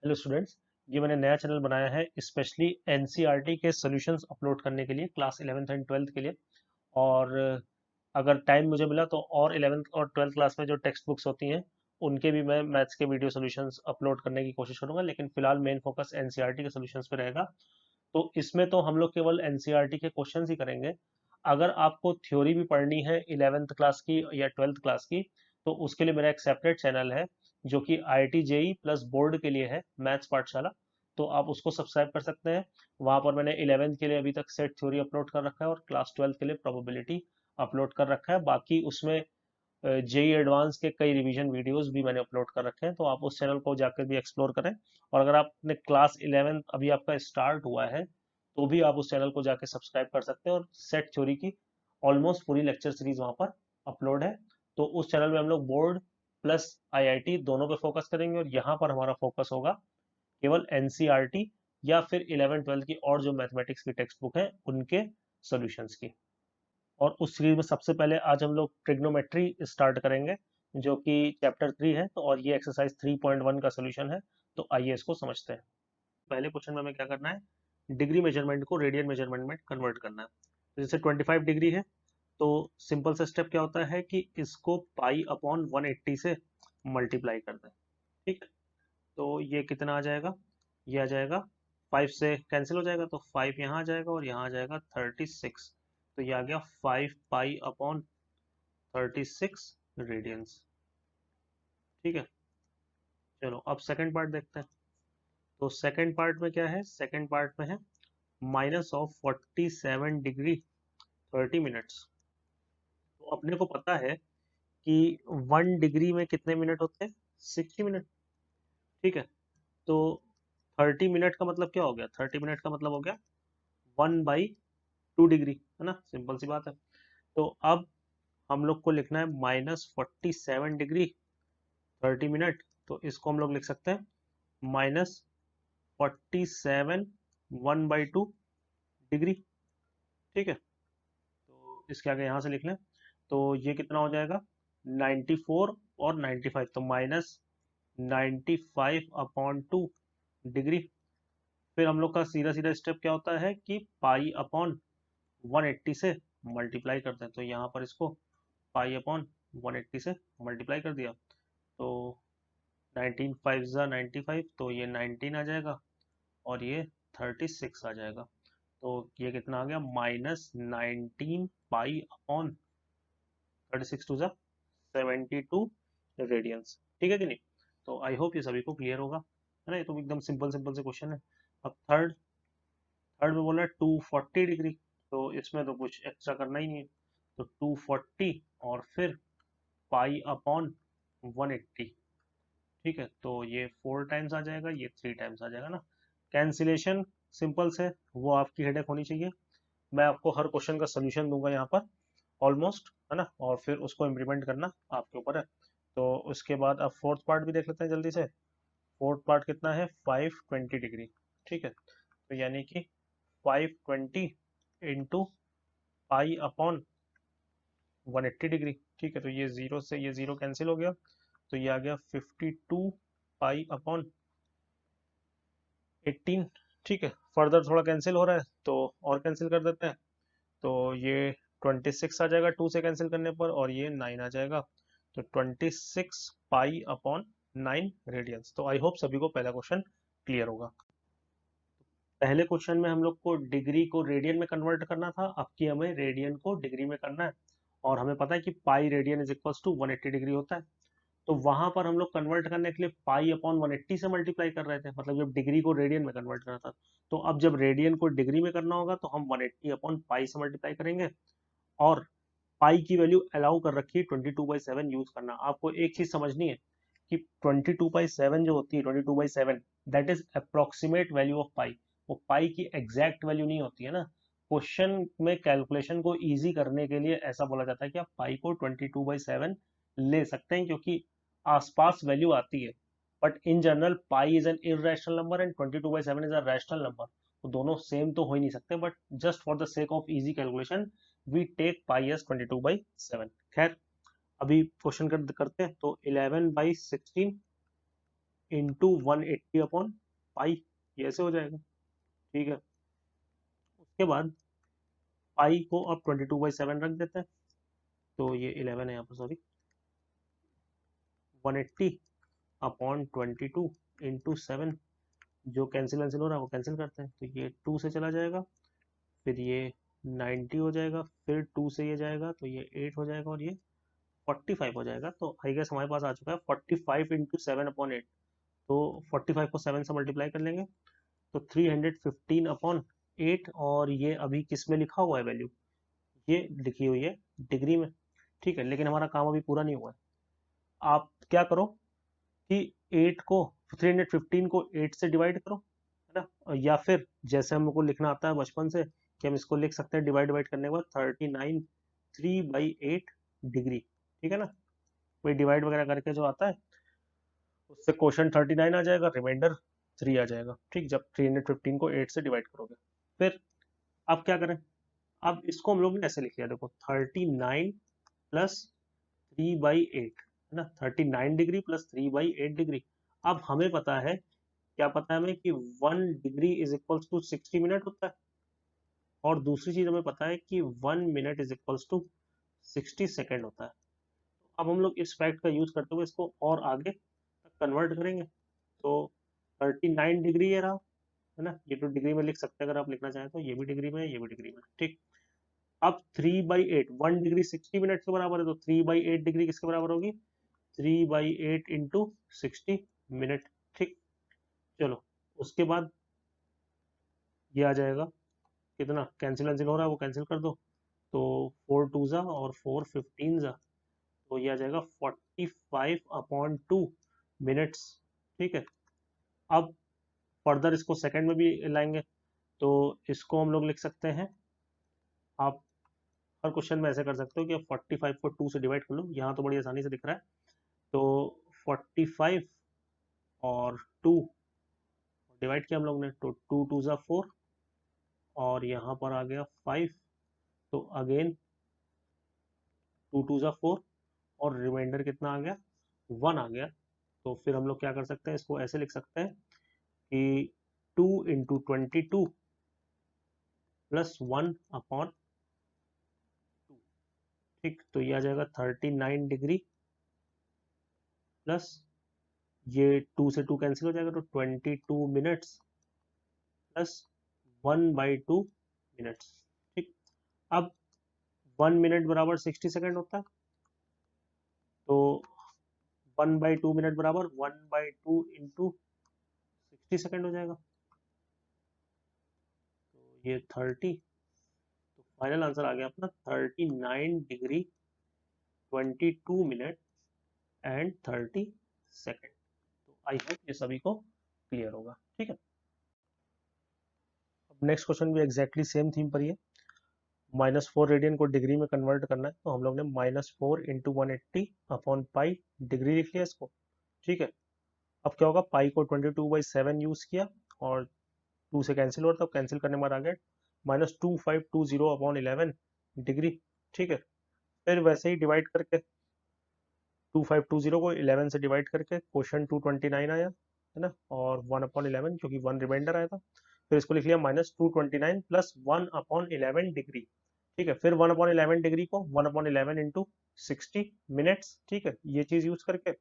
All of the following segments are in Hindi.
हेलो स्टूडेंट्स, ये मैंने नया चैनल बनाया है स्पेशली एनसीईआरटी के सॉल्यूशंस अपलोड करने के लिए क्लास 11th एंड 12th के लिए। और अगर टाइम मुझे मिला तो और 11th और 12th क्लास में जो टेक्स्ट बुक्स होती हैं उनके भी मैं मैथ्स के वीडियो सॉल्यूशंस अपलोड करने की कोशिश करूंगा, लेकिन फिलहाल मेन फोकस एनसीईआरटी के सॉल्यूशंस पे रहेगा। तो इसमें तो हम लोग केवल एनसीईआरटी के क्वेश्चंस ही करेंगे। अगर आपको थ्योरी भी पढ़नी है 11th क्लास की या 12th क्लास की, तो उसके लिए मेरा एक सेपरेट चैनल है जो कि आईआईटी जेई प्लस बोर्ड के लिए है, मैथ्स पाठशाला। तो आप उसको सब्सक्राइब कर सकते हैं। वहां पर मैंने 11th के लिए अभी तक सेट थ्योरी अपलोड कर रखा है और क्लास 12th के लिए प्रोबेबिलिटी अपलोड कर रखा है। बाकी उसमें जेई एडवांस के कई रिवीजन वीडियोस भी मैंने अपलोड कर रखे हैं, तो आप उस चैनल को जाकर भी एक्सप्लोर करें। और अगर आपने क्लास 11 अभी आपका स्टार्ट हुआ है तो भी आप उस चैनल को जाकर सब्सक्राइब कर सकते हैं, और सेट थ्योरी की ऑलमोस्ट पूरी लेक्चर सीरीज वहां पर अपलोड है। तो उस चैनल में हम लोग बोर्ड प्लस आईआईटी दोनों पे फोकस करेंगे, और यहाँ पर हमारा फोकस होगा केवल एनसीईआरटी या फिर 11 12 की और जो मैथमेटिक्स की टेक्स्ट बुक है उनके सॉल्यूशंस की। और उस सीरीज में सबसे पहले आज हम लोग ट्रिग्नोमेट्री स्टार्ट करेंगे, जो कि चैप्टर 3 है। तो और ये एक्सरसाइज 3.1 का सोल्यूशन है। तो आइए इसको समझते हैं। पहले क्वेश्चन में हमें क्या करना है, डिग्री मेजरमेंट को रेडियन मेजरमेंट में कन्वर्ट करना है। तो जैसे 25 डिग्री है, तो सिंपल सा स्टेप क्या होता है कि इसको पाई अपॉन 180 से मल्टीप्लाई कर दें। ठीक है, तो ये कितना आ जाएगा, ये आ जाएगा 5 से कैंसिल हो जाएगा, तो 5 यहाँ आ जाएगा और यहाँ आ जाएगा 36। तो ये आ गया 5 पाई अपॉन 36 रेडियंस। ठीक है, चलो अब सेकंड पार्ट देखते हैं। तो सेकंड पार्ट में क्या है, सेकंड पार्ट में है -47 डिग्री 30 मिनट्स। तो अपने को पता है कि 1 डिग्री में कितने मिनट होते हैं, 60 मिनट। ठीक है, तो 30 मिनट का मतलब क्या हो गया, 30 मिनट का मतलब हो गया 1/2 डिग्री, है ना, सिंपल सी बात है। तो अब हम लोग को लिखना है -47 डिग्री 30 मिनट। तो इसको हम लोग लिख सकते हैं -47 1/2 डिग्री। ठीक है, तो इसके आगे यहाँ से लिख लें, तो ये कितना हो जाएगा 94 और 95, तो -95/2 डिग्री। फिर हम लोग का सीधा सीधा स्टेप क्या होता है कि पाई अपॉन 180 से मल्टीप्लाई करते हैं। तो यहाँ पर इसको पाई अपॉन 180 से मल्टीप्लाई कर दिया, तो 19 5 ज़ा 95, तो ये 19 आ जाएगा और ये 36 आ जाएगा। तो ये कितना आ गया -19 पाई अपॉन 36 टू ज़ा 72 रेडियंस। ठीक है कि नहीं। तो आई होप ये सभी को क्लियर होगा, है ना। ये तो एकदम सिंपल सिंपल से क्वेश्चन है। अब थर्ड थर्ड में बोला 240 डिग्री, तो इसमें तो कुछ एक्स्ट्रा करना ही नहीं है। तो 240 और फिर पाई अपॉन 180। ठीक है, तो ये 4 टाइम्स आ जाएगा, ये 3 टाइम्स आ जाएगा ना। कैंसिलेशन सिंपल से वो आपकी हेडेक होनी चाहिए। मैं आपको हर क्वेश्चन का सोल्यूशन दूंगा यहाँ पर ऑलमोस्ट, है ना, और फिर उसको इम्प्लीमेंट करना आपके ऊपर है। तो उसके बाद अब फोर्थ पार्ट भी देख लेते हैं जल्दी से। फोर्थ पार्ट कितना है, 520 डिग्री। ठीक है, तो यानी कि 520 इंटू पाई अपॉन 180 डिग्री। ठीक है, तो ये जीरो से ये जीरो कैंसिल हो गया, तो ये आ गया 52 पाई अपॉन 18। ठीक है, फर्दर थोड़ा कैंसिल हो रहा है तो और कैंसिल कर देते हैं। तो ये 26 आ जाएगा 2 से कैंसिल करने पर, और ये 9 आ जाएगा। तो 26 पाई अपॉन 9 रेडियंस। तो आई होप सभी को पहला क्वेश्चन क्लियर होगा। पहले क्वेश्चन में हम लोग को डिग्री को रेडियन में कन्वर्ट करना था, अब की हमें रेडियन को डिग्री में करना है। और हमें पता है कि pi radian is equal to 180 degree होता है। तो वहां पर हम लोग कन्वर्ट करने के लिए पाई अपॉन 180 से मल्टीप्लाई कर रहे थे, मतलब जब डिग्री को रेडियन में कन्वर्ट करना था। तो अब जब रेडियन को डिग्री में करना होगा तो हम 180 अपॉन पाई से मल्टीप्लाई करेंगे। और पाई की वैल्यू अलाउ कर रखी है 22/7 यूज करना। आपको एक चीज समझनी है कि 22/7 जो होती है, 22/7 that is approximate value of pi. वो पाई की एग्जैक्ट वैल्यू नहीं होती है ना। क्वेश्चन में कैलकुलेशन को इजी करने के लिए ऐसा बोला जाता है कि आप पाई को 22/7 ले सकते हैं, क्योंकि आसपास वैल्यू आती है। But in general pi is an irrational number and 22/7 is a rational number. तो दोनों सेम तो हो ही नहीं सकते, but just for the sake of easy calculation we take pi as 22/7। खैर, अभी क्वेश्चन करते हैं। तो 11/16 इंटू 180 अपॉन पाई, ये ऐसे हो जाएगा। ठीक है, उसके बाद पाई को अब 22/7 रख देते हैं, तो ये 11 है यहाँ पर, सॉरी, 180 अपॉन 22 इंटू 7, जो कैंसिल वैंसिल हो रहा है वो कैंसिल करते हैं, तो ये 2 से चला जाएगा, फिर ये 90 हो जाएगा, फिर 2 से ये जाएगा तो ये 8 हो जाएगा, और ये 45 हो जाएगा। तो आई गेस हमारे पास आ चुका है 45 इंटू 7/8, तो 45 को 7 से मल्टीप्लाई कर लेंगे, तो 315 अपॉन 8, और ये अभी किस में लिखा हुआ है वैल्यू, ये लिखी हुई है डिग्री में। ठीक है, लेकिन हमारा काम अभी पूरा नहीं हुआ है। आप क्या करो कि 8 को 315 को 8 से डिवाइड करो, है ना, या फिर जैसे हमको लिखना आता है बचपन से कि हम इसको लिख सकते हैं डिवाइड डिवाइड करने के बाद 39 3/8 डिग्री। ठीक है ना, वही डिवाइड वगैरह करके जो आता है उससे क्वेश्चन 39 आ जाएगा, रिमाइंडर 3 आ जाएगा। ठीक, जब 315 को 8 से डिवाइड करोगे। फिर अब क्या करें, अब इसको हम लोग ने ऐसे लिख लिया, देखो 39 प्लस 3/8, है ना, 39 डिग्री प्लस 3/8 डिग्री। अब हमें पता है, क्या पता है हमें कि 1 degree is equals to 60 minute होता है, और दूसरी चीज हमें पता है कि 1 minute is equals to 60 second होता है। अब हम लोग इस फैक्ट का यूज करते हुए इसको और आगे तक कन्वर्ट करेंगे, तो 39 डिग्री ये रहा, है ना, ये तो डिग्री में लिख सकते हैं अगर आप लिखना चाहें तो, ये भी डिग्री में है, ये भी डिग्री में है। ठीक, अब 3/8, 1 डिग्री 60 मिनट के बराबर है, तो 3/8 डिग्री किसके बराबर होगी, 3/8 इंटू 60 मिनट। ठीक, चलो उसके बाद ये आ जाएगा, कितना कैंसिल वैंसिल हो रहा है वो कैंसिल कर दो, तो 4 2 और 4 15 तो ये आ जाएगा 45/2 मिनट्स। ठीक है, अब फर्दर इसको सेकंड में भी लाएंगे, तो इसको हम लोग लिख सकते हैं, आप हर क्वेश्चन में ऐसे कर सकते हो कि आप 45 को 2 से डिवाइड कर लो, यहाँ तो बड़ी आसानी से दिख रहा है, तो 45 और 2 डिवाइड किया हम लोग ने, तो 2 2 4, और यहाँ पर आ गया 5, तो अगेन 2 2 4, और रिमाइंडर कितना आ गया, 1 आ गया। तो फिर हम लोग क्या कर सकते हैं, इसको ऐसे लिख सकते हैं कि 2 × 22 प्लस 1/2। ठीक, तो ये आ जाएगा 39 डिग्री प्लस, ये 2 से 2 कैंसिल हो जाएगा, तो 22 मिनट्स प्लस 1/2 मिनट्स। ठीक, अब 1 मिनट बराबर 60 सेकेंड होता है, तो 1/2 मिनट बराबर 1/2 इंटू 60 सेकेंड हो जाएगा, तो ये 30, तो फाइनल आंसर आ गया अपना 39 डिग्री 22 मिनट एंड 30 सेकेंड। तो आई होप ये सभी को क्लियर होगा। ठीक है, अब नेक्स्ट क्वेश्चन भी एग्जैक्टली सेम थीम पर ही है, -4 रेडियन को डिग्री में कन्वर्ट करना है, तो हम लोग ने -4 इंटू 180 अपॉन पाई डिग्री लिख लिया इसको। ठीक है, अब क्या होगा, पाई को 22/7 यूज किया, और 2 से कैंसिल हो रहा था, कैंसिल करने के बाद आ गया -2520/11 डिग्री। ठीक है, फिर वैसे ही डिवाइड करके 2520 को 11 से डिवाइड करके क्वेश्चन 229 आया, है ना, और 1/11 क्योंकि 1 रिमाइंडर आया था, फिर इसको लिख लिया -229 प्लस 1/11 डिग्री। ठीक है, फिर 1/11 डिग्री को 1/11 इंटू 60 मिनट्स। ठीक है, ये चीज यूज करके,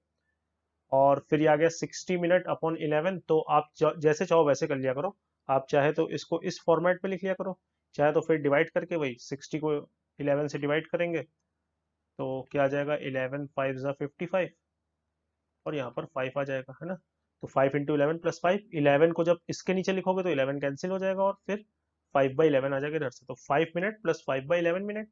और फिर ये आ गया 60 मिनट/11, तो आप जैसे चाहो वैसे कर लिया करो, आप चाहे तो इसको इस फॉर्मेट में लिख लिया करो, चाहे तो फिर डिवाइड करके वही 60 को 11 से डिवाइड करेंगे, तो क्या आ जाएगा, 11 5 55, और यहाँ पर 5 आ जाएगा, है ना, तो 5 × 11 प्लस 5, 11 को जब इसके नीचे लिखोगे तो 11 कैंसिल हो जाएगा, और फिर 5/11 आ जाएगा इधर से, तो 5 मिनट प्लस 5/11 मिनट।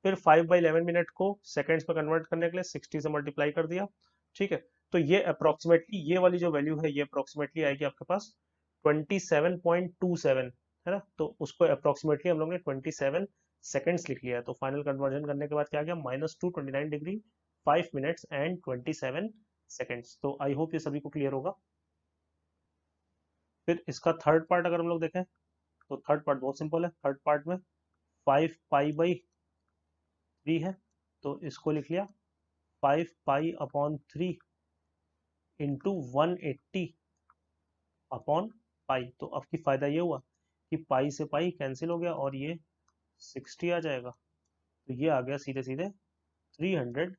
फिर 5/11 मिनट को सेकंड्स में कन्वर्ट करने के लिए 60 से मल्टीप्लाई कर दिया। ठीक है, तो ये अप्रोक्सीमेटली, ये वाली जो वैल्यू है ये अप्रोक्सीमेटली आएगी आपके पास 27.27, है ना, तो उसको अप्रोक्सीमेटली हम लोग ने 27 सेकेंड्स लिख लिया है, तो फाइनल कन्वर्जन करने के बाद क्या आ गया, -229 डिग्री 5 मिनट्स एंड 27 सेकेंड्स। तो आई होप ये सभी को क्लियर होगा। फिर इसका थर्ड पार्ट अगर हम लोग देखें, तो थर्ड पार्ट बहुत सिंपल है, थर्ड पार्ट में 5π/3 है, तो इसको लिख लिया 5π/3 इंटू 180 अपॉन पाई। तो अब की फायदा ये हुआ कि पाई से पाई कैंसिल हो गया और ये 60 आ जाएगा, तो ये आ गया सीधे सीधे 300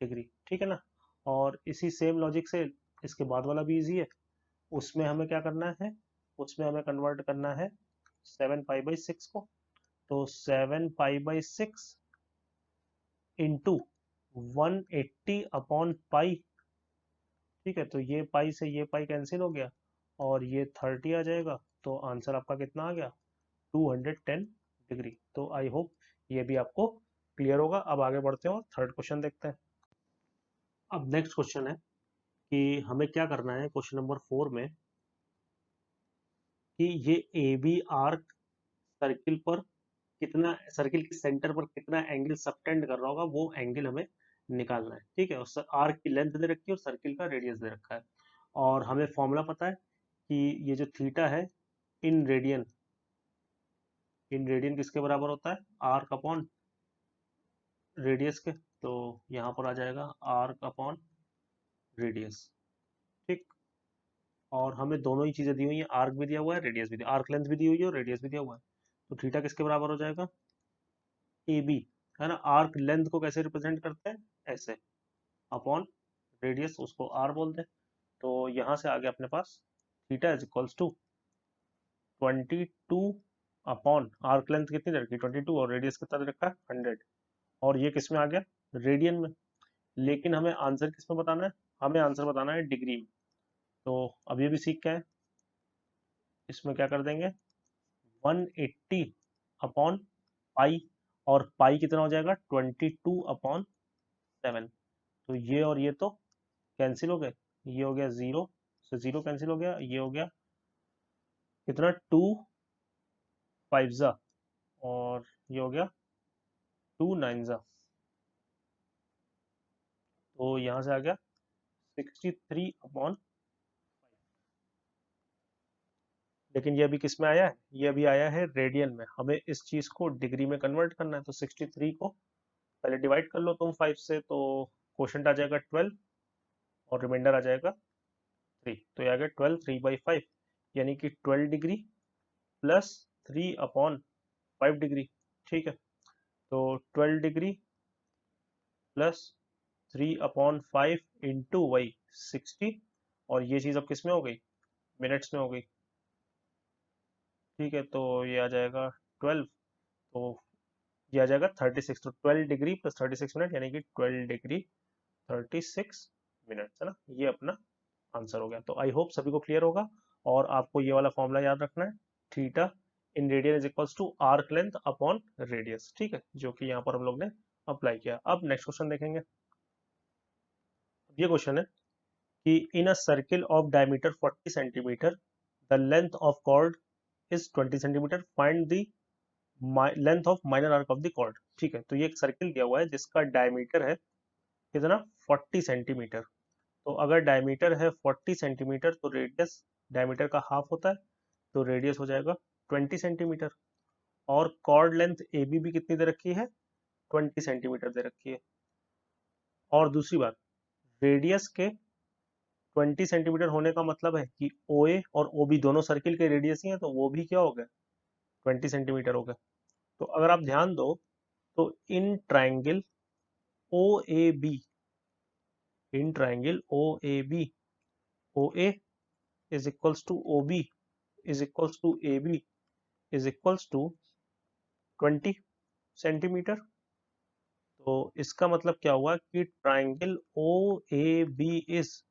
डिग्री, ठीक है ना। और इसी सेम लॉजिक से इसके बाद वाला भी इजी है। उसमें हमें क्या करना है, उसमें हमें कन्वर्ट करना है 7 पाई/6 को। तो 7 पाई/6 इंटू 180 अपॉन पाई, ठीक है। तो ये पाई से ये पाई कैंसिल हो गया और ये 30 आ जाएगा। तो आंसर आपका कितना आ गया, 210 डिग्री। तो आई होप ये भी आपको क्लियर होगा। अब आगे बढ़ते हैं और थर्ड क्वेश्चन देखते हैं। अब नेक्स्ट क्वेश्चन है कि हमें क्या करना है क्वेश्चन नंबर 4 में, कि ये ए बी आर्क सर्किल पर कितना, सर्किल के सेंटर पर कितना एंगल सबटेंड कर रहा होगा, वो एंगल हमें निकालना है, ठीक है। और आर्क की लेंथ दे रखी है और सर्किल का रेडियस दे रखा है। और हमें फॉर्मूला पता है कि ये जो थीटा है इन रेडियन, इन रेडियन किसके बराबर होता है, आर्क अपॉन रेडियस के। तो यहाँ पर आ जाएगा आर्क अपॉन रेडियस, ठीक। और हमें दोनों ही चीजें दी हुई है, आर्क भी दिया हुआ है, रेडियस भी दिया, आर्क लेंथ भी दी हुई है और रेडियस भी दिया हुआ है। तो थीटा किसके बराबर हो जाएगा, ए बी, है ना। आर्क लेंथ को कैसे रिप्रेजेंट करते हैं, ऐसे, अपॉन रेडियस उसको आर बोलते हैं। तो यहाँ से आगे अपने पास theta is equals to 22 upon arc length कितनी दे रखी है 22 और रेडियस कितना दे रखा है 100। और ये किस में आ गया, रेडियन में। लेकिन हमें आंसर किस में बताना है, हमें आंसर बताना है डिग्री में। तो अब ये भी सीख क्या है, इसमें क्या कर देंगे 180 अपॉन पाई, और पाई कितना हो जाएगा 22/7। तो ये और ये तो कैंसिल हो गए, ये हो गया 0 से 0 कैंसिल हो गया, ये हो गया कितना 2 5 और ये हो गया 2 9। तो यहाँ से आ गया 63/। लेकिन ये अभी किस में आया है, ये अभी आया है रेडियन में। हमें इस चीज को डिग्री में कन्वर्ट करना है। तो 63 को पहले डिवाइड कर लो तुम 5 से, तो क्वोशंट आ जाएगा 12 और रिमाइंडर आ जाएगा 3। तो ये आ गया 12 3/5, यानी कि 12 डिग्री प्लस 3/5 डिग्री, ठीक है। तो 12 डिग्री प्लस 3/5 इंटू वही 60, और ये चीज अब किस में हो गई, मिनट्स में हो गई, ठीक है। तो ये आ जाएगा 12, तो ये आ जाएगा 36। तो 12 डिग्री प्लस 36 मिनट, यानी कि 12 डिग्री 36 मिनट, है ना। ये अपना आंसर हो गया। तो आई होप सभी को क्लियर होगा। और आपको ये वाला फॉर्मूला याद रखना है, theta in radian is equals to arc length upon radius, ठीक है, जो कि यहाँ पर हम लोग ने अप्लाई किया। अब नेक्स्ट क्वेश्चन देखेंगे। ये क्वेश्चन है कि in a circle of diameter 40 centimetre the length of chord is 20 centimetre, find the length of minor arc of the chord, ठीक है। तो ये एक सर्किल दिया हुआ है जिसका डायमीटर है कितना 40 सेंटीमीटर। तो अगर डायमीटर है 40 सेंटीमीटर तो रेडियस डायमीटर का हाफ होता है, तो रेडियस हो जाएगा 20 सेंटीमीटर। और कॉर्ड लेंथ ए बी भी कितनी दे रखी है 20 सेंटीमीटर दे रखी है। और दूसरी बात, रेडियस के 20 सेंटीमीटर होने का मतलब है कि ओ ए और ओ बी दोनों सर्किल के रेडियस ही है, तो वो भी क्या हो गए 20 सेंटीमीटर हो गए। तो अगर आप ध्यान दो तो in triangle O A B, in triangle O A B, O A is equals to O B is equals to A B is equals to 20 centimetre. तो इसका मतलब क्या हुआ कि triangle O A B is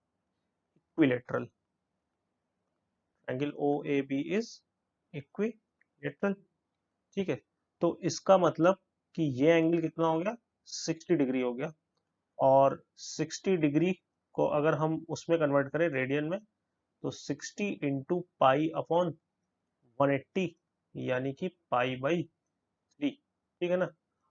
equilateral, triangle O A B is equilateral, ठीक है। तो इसका मतलब कि ये एंगल कितना हो गया 60 डिग्री हो गया। और 60 डिग्री को अगर हम उसमें कन्वर्ट करें रेडियन में, तो 60 इंटू पाई अपॉन 180, यानी कि पाई/3, ठीक है ना।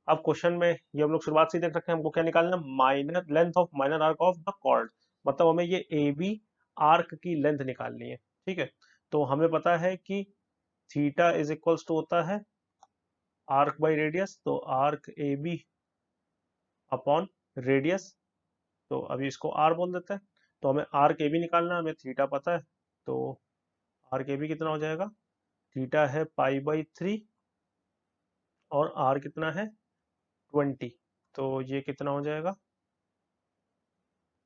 अब क्वेश्चन में ये हम लोग शुरुआत से ही देख रखे हैं, हमको क्या निकालना, minor length of minor arc of the chord, मतलब हमें ये ए बी आर्क की लेंथ निकालनी है, ठीक है। तो हमें पता है कि थीटा इज इक्वल्स टू होता है आर्क बाई रेडियस, तो arc A B upon radius, तो अभी इसको आर बोल देते हैं। तो हमें आर के भी निकालना है, हमें थीटा पता है, तो आर के भी कितना हो जाएगा, थीटा है π/3 और आर कितना है 20, तो ये कितना हो जाएगा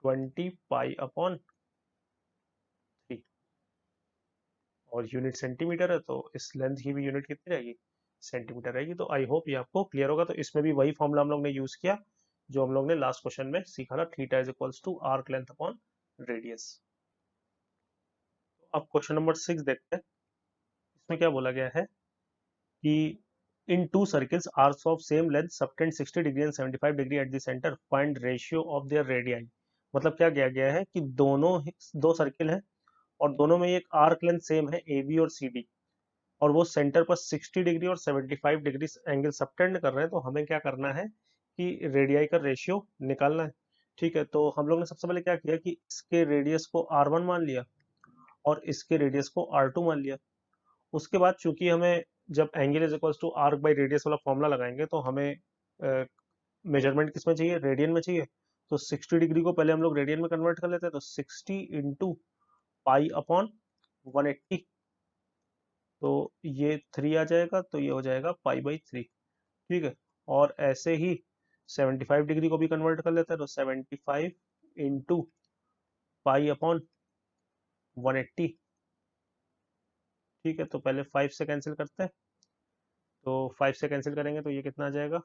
20π/3 और यूनिट सेंटीमीटर है, तो इस लेंथ की भी यूनिट कितनी रहेगी, सेंटीमीटर रहेगी। तो आई होप ये आपको क्लियर होगा। तो इसमें भी वही फॉर्मूला हम लोग ने यूज किया जो हम लोग ने लास्ट क्वेश्चन में सीखा था, theta is equals to arc length upon radius. अब क्वेश्चन नंबर 6 देखते हैं। इसमें क्या बोला गया है कि in two circles arcs of same length subtend 60 degree and 75 degree at the centre, find ratio of their radii. मतलब क्या किया गया है कि दो सर्किल हैं और दोनों में एक आर्क लेंथ सेम है ए बी और सी डी, और वो सेंटर पर 60 डिग्री और 75 डिग्री एंगल सबटेंड कर रहे हैं। तो हमें क्या करना है कि रेडियाई का रेशियो निकालना है। ठीक है, तो हम लोग ने सबसे पहले क्या किया कि इसके रेडियस को R1 मान लिया और इसके रेडियस को R2 मान लिया। उसके बाद चूंकि हमें जब angle is equals to arc by radius वाला फॉर्मूला लगाएंगे तो हमें मेजरमेंट किस में चाहिए, रेडियन में चाहिए। तो 60 डिग्री को पहले हम लोग रेडियन में कन्वर्ट कर लेते हैं, तो 60 इंटू π/180, तो ये 3 आ जाएगा, तो ये हो जाएगा π/3। ठीक है, और ऐसे ही 75 डिग्री को भी कन्वर्ट कर लेते हैं, तो 75 इंटू π/180। ठीक है, तो पहले 5 से कैंसिल करते हैं, तो 5 से कैंसिल करेंगे तो ये कितना आ जाएगा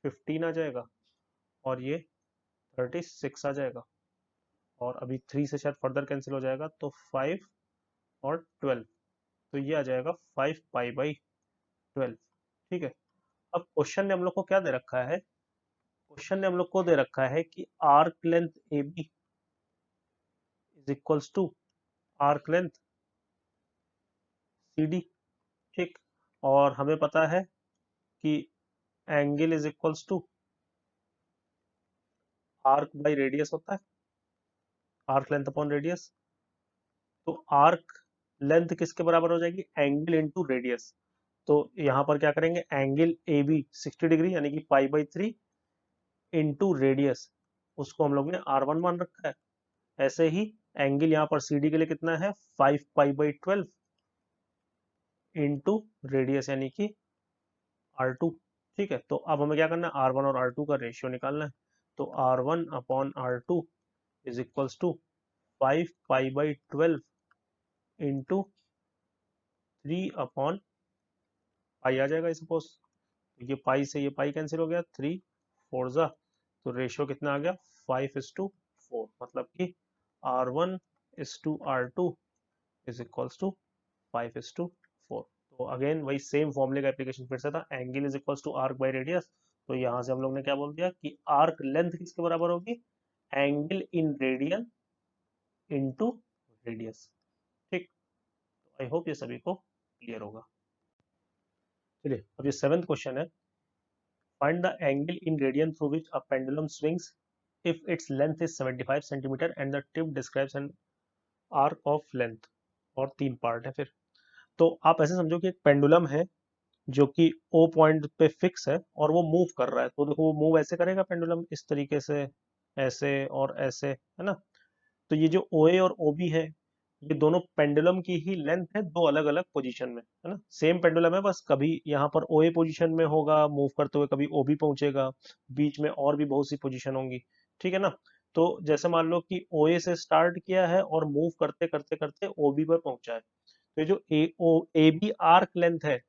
15 आ जाएगा, और ये 36 आ जाएगा, और अभी 3 से शायद फर्दर कैंसिल हो जाएगा, तो 5 और 12, तो ये आ जाएगा 5π/12। ठीक है, अब क्वेश्चन ने हम लोग को क्या दे रखा है, क्वेश्चन ने हम लोग को दे रखा है कि arc length A B is equals to arc length C D. ठीक, और हमें पता है कि angle is equals to arc by radius होता है, आर्क लेंथ अपॉन रेडियस। तो आर्क लेंथ किसके बराबर हो जाएगी, एंगल इंटू रेडियस। तो यहाँ पर क्या करेंगे, एंगल ए बी 60 डिग्री यानी कि π/3 इंटू रेडियस, उसको हम लोग ने R1 मान रखा है। ऐसे ही एंगल यहाँ पर सी डी के लिए कितना है 5π/12 इंटू रेडियस यानी कि R2। ठीक है, तो अब हमें क्या करना है, R1 और R2 का रेशियो निकालना है। तो R1 upon R2 is equals to 5π/12 into 3/पाई आ जाएगा सपोज। ये पाई से ये पाई कैंसिल हो गया, 3 4 जा, तो रेशियो कितना आ गया 5:4, मतलब कि R1:R2 इज इक्वल्स टू 5:4। तो अगेन वही सेम फॉर्मूले का एप्लीकेशन फिर से था, angle is equals to arc by radius. तो यहाँ से हम लोग ने क्या बोल दिया कि आर्क लेंथ किसके बराबर होगी, angle in radian into radius. ठीक, आई होप ये सभी को क्लियर होगा। चलिए, अब ये 7th क्वेश्चन है, find the angle in radian through which a pendulum swings if its length is 75 centimeter and the tip describes an arc of length। और 3 पार्ट है फिर। तो आप ऐसे समझो कि एक पेंडुलम है जो कि ओ पॉइंट पे फिक्स है और वो मूव कर रहा है। तो देखो वो मूव ऐसे करेगा पेंडुलम, इस तरीके से, ऐसे और ऐसे, है ना। तो ये जो ओ ए और ओ बी है, ये दोनों पेंडुलम की ही लेंथ है, दो अलग अलग पोजीशन में, है ना। सेम पेंडुलम है, बस कभी यहाँ पर ओ ए पोजीशन में होगा मूव करते हुए, कभी ओ बी पहुंचेगा, बीच में और भी बहुत सी पोजीशन होंगी। ठीक है ना। तो जैसे मान लो कि ओ ए से स्टार्ट किया है और मूव करते करते करते ओ बी पर पहुंचा है, तो ये जो ए बी आर्क लेंथ है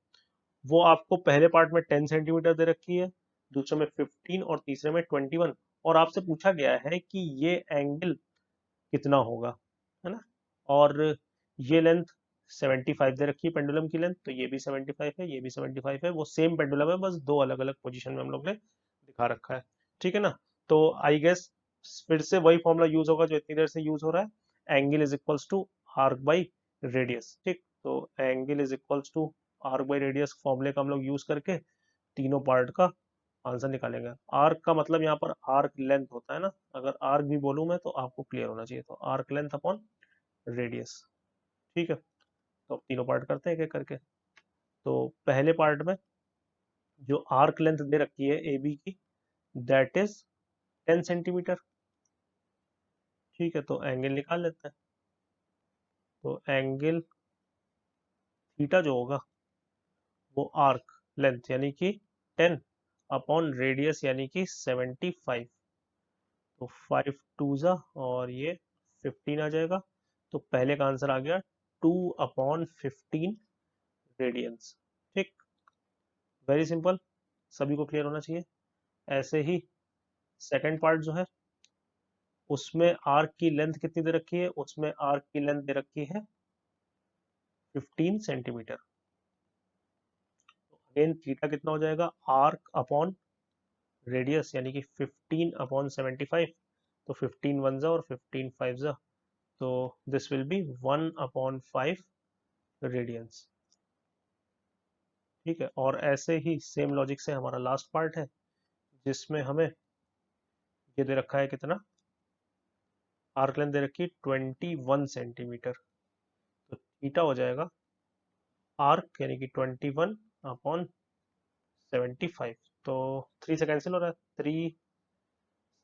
वो आपको पहले पार्ट में 10 सेंटीमीटर दे रखी है, दूसरे में 15 और तीसरे में 21, और आपसे पूछा गया है कि ये एंगल कितना होगा, है ना। और ये लेंथ 75 दे रखी है पेंडुलम की लेंथ, तो ये भी 75 है, ये भी 75 है, वो सेम पेंडुलम है, बस दो अलग अलग पोजीशन में हम लोग ने दिखा रखा है। ठीक है ना। तो आई गेस फिर से वही फॉर्मूला यूज होगा जो इतनी देर से यूज हो रहा है, angle is equals to arc by radius. ठीक, तो angle is equals to arc by radius फॉर्मूले का हम लोग यूज करके तीनों पार्ट का आंसर निकालेंगे। आर्क का मतलब यहाँ पर आर्क लेंथ होता है ना, अगर आर्क भी बोलूं मैं तो आपको क्लियर होना चाहिए, तो आर्क लेंथ अपॉन रेडियस। ठीक है, तो अब तीनों पार्ट करते हैं एक एक करके। तो पहले पार्ट में जो आर्क लेंथ दे रखी है ए बी की, दैट इज 10 सेंटीमीटर। ठीक है, तो एंगल निकाल लेते हैं। तो एंगल थीटा जो होगा वो आर्क लेंथ यानी कि 10 अपॉन रेडियस यानी कि 75। तो 5 टू ज़ा और ये 15 आ जाएगा। तो पहले का आंसर आ गया 2/15 रेडियंस। ठीक, वेरी सिंपल, सभी को क्लियर होना चाहिए। ऐसे ही सेकंड पार्ट जो है उसमें आर्क की लेंथ कितनी दे रखी है, उसमें आर्क की लेंथ दे रखी है 15 सेंटीमीटर। अगेन थीटा कितना हो जाएगा, आर्क अपॉन रेडियस यानी कि 15/75। तो 15 वन ज़ा और 15 फाइव ज़ा, तो दिस विल बी 1/5 रेडियंस। ठीक है, और ऐसे ही सेम लॉजिक से हमारा लास्ट पार्ट है जिसमें हमें ये दे रखा है कितना, आर्क लेंथ दे रखी है 21 सेंटीमीटर। तो थीटा हो जाएगा आर्क यानी कि 21/75। तो 3 से कैंसिल हो रहा है, 3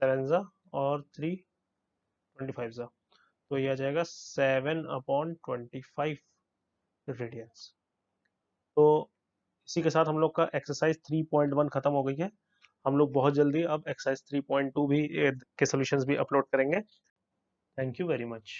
7 ज़ा और 3 25 ज़ा। तो ये आ जाएगा 7/25 रेडियंस। तो इसी के साथ हम लोग का एक्सरसाइज 3.1 खत्म हो गई है। हम लोग बहुत जल्दी अब एक्सरसाइज 3.2 भी के सॉल्यूशंस भी अपलोड करेंगे। Thank you very much.